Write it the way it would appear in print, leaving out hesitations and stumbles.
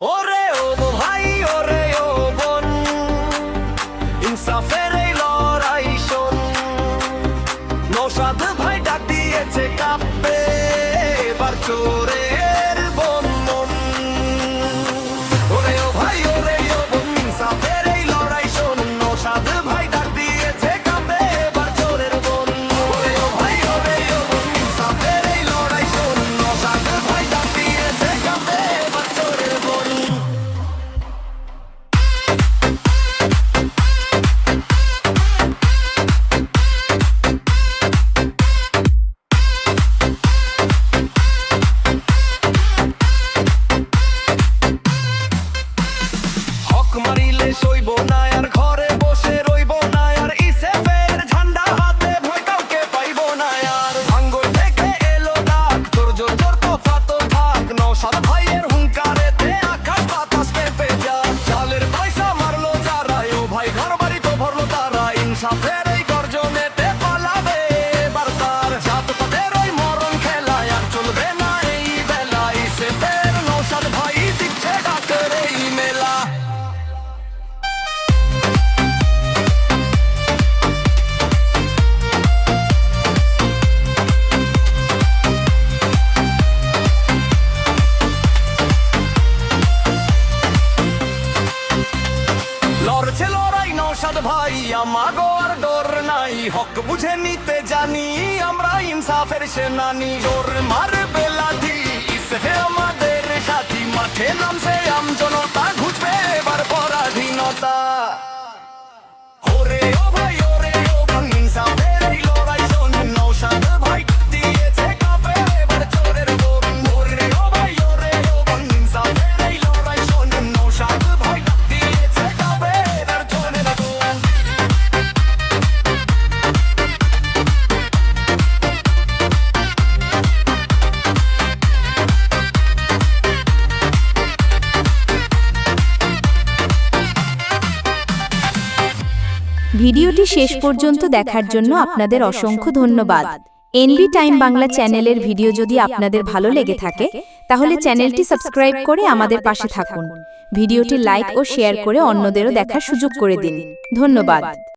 ওরে ও ভাই ওরে ও বোন, ইনসাফের এই লড়াই শোন। নৌশাদ ভাই ডাক দিয়েছে কাঁপবে এবার চোরের বন মন। ওরে ও ভাই ওরে ও বোন, ইনসাফের এই লড়াই শোন। নৌশাদ ভাই ডাক দিয়েছে কাঁপবে এবার চোরের বন। ওরে ও ভাই ওরে ও বোন, ইনসাফের এই লড়াই শোন। নৌশাদ ভাই ডাক দিয়েছে কাঁপবে এবার চোরের বন। হক মারিলে সইব না আর ঘরে বসে রইব না আর ইসেফের ঝান্ডা হাতে ভয় কাউকে পাইব না আর। ভাঙ্গর থেকে এলো ডাক তোর জোর জোর তফাত থাক। নৌশাদ ভাইয়ের হুঙ্কারেতে আকাশ বাতাস কেঁপে যায়। চালের পয়সা মারলো যারা ও ভাই ঘর বাড়ি তো ভরলো তারা। ইনসাফের এই গর্জনেতে পালাবে এবার তার। জাতপাতের ওই মরণ খেলায় আর চলবে না এই বেলা। ইসেফের নৌশাদ ভাই দিচ্ছে ডাকের এই মেলা। লড়ছে লড়াই নৌশাদ ভাই আমাগো আর ডর নাই। হক বুঝে নিতে জানি আমরা ইনসাফের সেনানি। জোর মারবে লাঠি ইসে আমাদের সাথী। মাঠে নামছে আমজনতা ঘুচবে এবার পরাধীনতা। ওরে ও ভাই ওরে ও বোন, ইনসাফের এই লড়াই শোন। নৌশাদ ভাই দিয়েছে কাঁপে এবার চোরের বন। ওরে ও ভাই ওরে ও বোন, ইনসাফের এই লড়াই শোন। নৌশাদ ভাই দিয়েছে কাঁপে এবার চোরের বন। ভিডিওটি শেষ পর্যন্ত দেখার জন্য আপনাদের অসংখ্য ধন্যবাদ। এনবি টাইম বাংলা চ্যানেলের ভিডিও যদি আপনাদের ভালো লেগে থাকে তাহলে চ্যানেলটি সাবস্ক্রাইব করে আমাদের পাশে থাকুন। ভিডিওটি লাইক ও শেয়ার করে অন্যদেরও দেখার সুযোগ করে দিন। ধন্যবাদ।